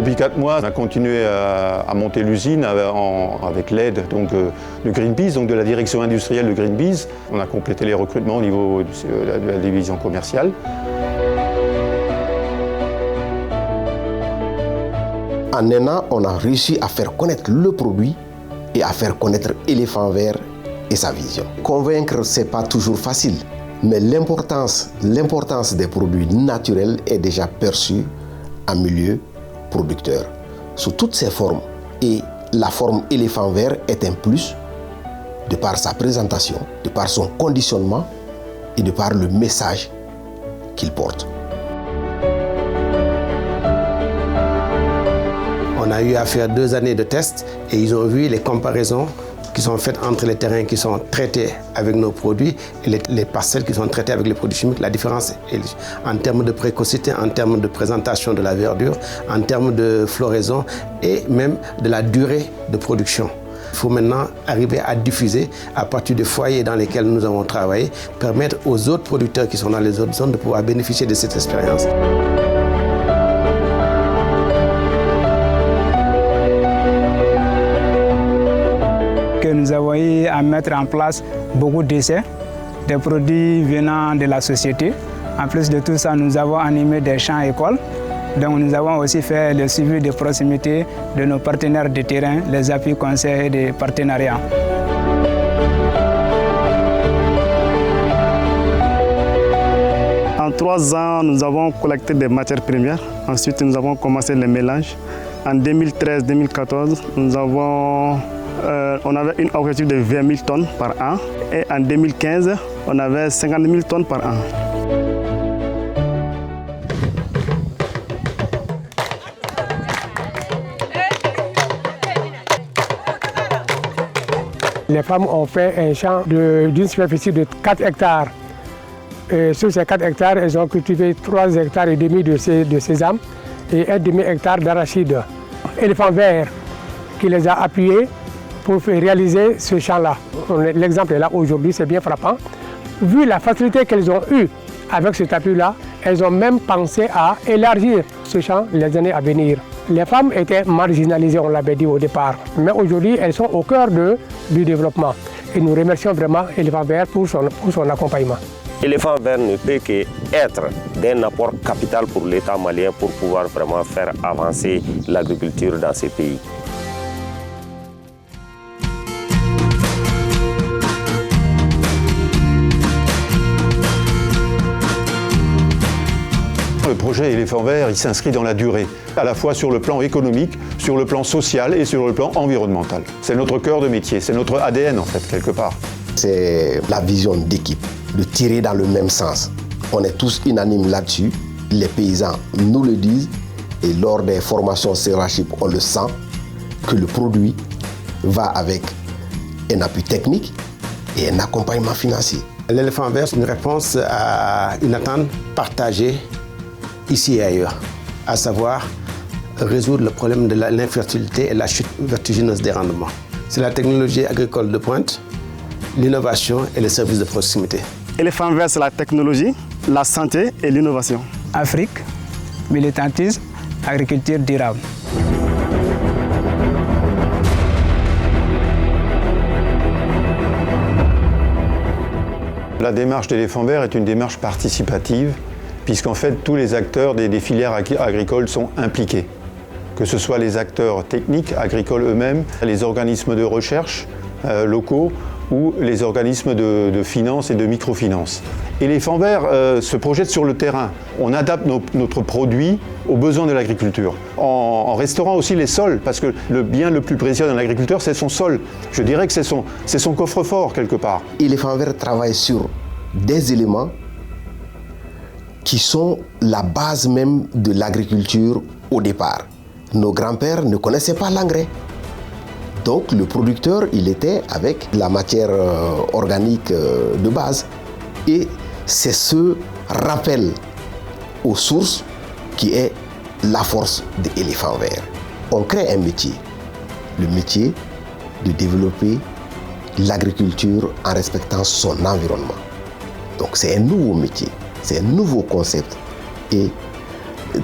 Depuis 4 mois, on a continué à monter l'usine avec l'aide de Greenpeace, donc de la direction industrielle de Greenpeace. On a complété les recrutements au niveau de la division commerciale. En un an, on a réussi à faire connaître le produit et à faire connaître Éléphant Vert et sa vision. Convaincre, ce n'est pas toujours facile, mais l'importance des produits naturels est déjà perçue en milieu producteur, sous toutes ses formes. Et la forme Éléphant Vert est un plus de par sa présentation, de par son conditionnement et de par le message qu'il porte. On a eu à faire 2 années de tests et ils ont vu les comparaisons qui sont faites entre les terrains qui sont traités avec nos produits et les parcelles qui sont traitées avec les produits chimiques. La différence est en termes de précocité, en termes de présentation de la verdure, en termes de floraison et même de la durée de production. Il faut maintenant arriver à diffuser à partir des foyers dans lesquels nous avons travaillé, permettre aux autres producteurs qui sont dans les autres zones de pouvoir bénéficier de cette expérience. Nous avons eu à mettre en place beaucoup d'essais, des produits venant de la société. En plus de tout ça, nous avons animé des champs écoles. Donc nous avons aussi fait le suivi de proximité de nos partenaires de terrain, les appuis conseils et des partenariats. En 3 ans, nous avons collecté des matières premières. Ensuite, nous avons commencé les mélanges. En 2013-2014, on avait un objectif de 20 000 tonnes par an. Et en 2015, on avait 50 000 tonnes par an. Les femmes ont fait un champ d'une superficie de 4 hectares. Et sur ces 4 hectares, elles ont cultivé 3,5 hectares de sésame et 1,5 hectare d'arachide. Éléphant Vert qui les a appuyés pour réaliser ce champ-là. L'exemple est là aujourd'hui, c'est bien frappant. Vu la facilité qu'elles ont eue avec cet appui-là, elles ont même pensé à élargir ce champ les années à venir. Les femmes étaient marginalisées, on l'avait dit au départ, mais aujourd'hui elles sont au cœur du développement. Et nous remercions vraiment Éléphant Vert pour son accompagnement. Éléphant Vert ne peut qu'être d'un apport capital pour l'État malien pour pouvoir vraiment faire avancer l'agriculture dans ces pays. Le projet Éléphant Vert, il s'inscrit dans la durée, à la fois sur le plan économique, sur le plan social et sur le plan environnemental. C'est notre cœur de métier, c'est notre ADN en fait, quelque part. C'est la vision d'équipe, de tirer dans le même sens. On est tous unanimes là-dessus, les paysans nous le disent et lors des formations CRHIP, on le sent que le produit va avec un appui technique et un accompagnement financier. L'éléphant vert, c'est une réponse à une attente partagée ici et ailleurs, à savoir résoudre le problème de l'infertilité et la chute vertigineuse des rendements. C'est la technologie agricole de pointe, l'innovation et les services de proximité. Éléphant Vert, c'est la technologie, la santé et l'innovation. Afrique, militantisme, agriculture durable. La démarche d'Éléphant Vert est une démarche participative, puisqu'en fait tous les acteurs des filières agricoles sont impliqués. Que ce soit les acteurs techniques, agricoles eux-mêmes, les organismes de recherche locaux ou les organismes de finance et de microfinance. Éléphant Vert se projette sur le terrain. On adapte notre produit aux besoins de l'agriculture, en restaurant aussi les sols, parce que le bien le plus précieux d'un agriculteur, c'est son sol. Je dirais que c'est son coffre-fort quelque part. Éléphant Vert travaille sur des éléments qui sont la base même de l'agriculture au départ. Nos grands-pères ne connaissaient pas l'engrais. Donc le producteur, il était avec la matière organique de base. Et c'est ce rappel aux sources qui est la force de Éléphant Vert. On crée un métier, le métier de développer l'agriculture en respectant son environnement. Donc c'est un nouveau métier, c'est un nouveau concept et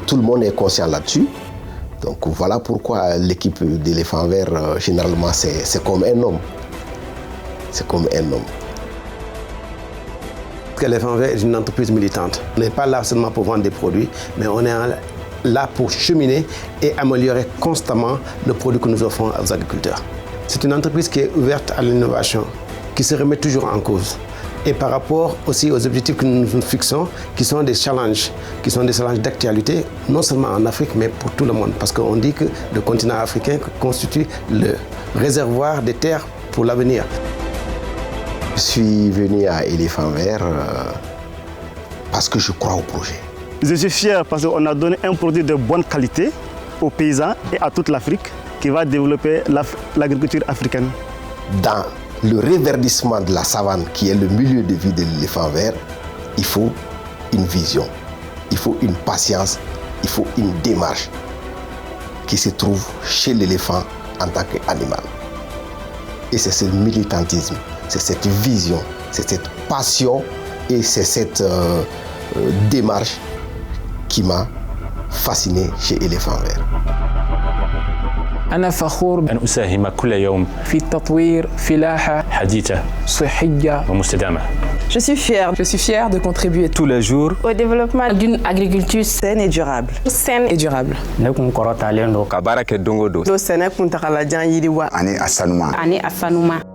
tout le monde est conscient là-dessus. Donc voilà pourquoi l'équipe d'Éléphant Vert, généralement, c'est comme un homme. C'est comme un homme. Éléphant Vert est une entreprise militante. On n'est pas là seulement pour vendre des produits, mais on est là pour cheminer et améliorer constamment le produit que nous offrons aux agriculteurs. C'est une entreprise qui est ouverte à l'innovation, qui se remet toujours en cause. Et par rapport aussi aux objectifs que nous nous fixons, qui sont des challenges d'actualité, non seulement en Afrique, mais pour tout le monde. Parce qu'on dit que le continent africain constitue le réservoir des terres pour l'avenir. Je suis venu à Éléphant Vert parce que je crois au projet. Je suis fier parce qu'on a donné un produit de bonne qualité aux paysans et à toute l'Afrique qui va développer l'agriculture africaine. Dans le reverdissement de la savane, qui est le milieu de vie de l'éléphant vert, il faut une vision, il faut une patience, il faut une démarche qui se trouve chez l'éléphant en tant qu'animal. Et c'est ce militantisme, c'est cette vision, c'est cette passion et c'est cette démarche qui m'a fasciné chez Éléphant Vert. أنا فخور أن أساهم كل يوم في تطوير فلاحة حديثة صحية ومستدامة. Je suis fière de contribuer tous les jours au développement d'une agriculture saine et durable. Ani asanuma.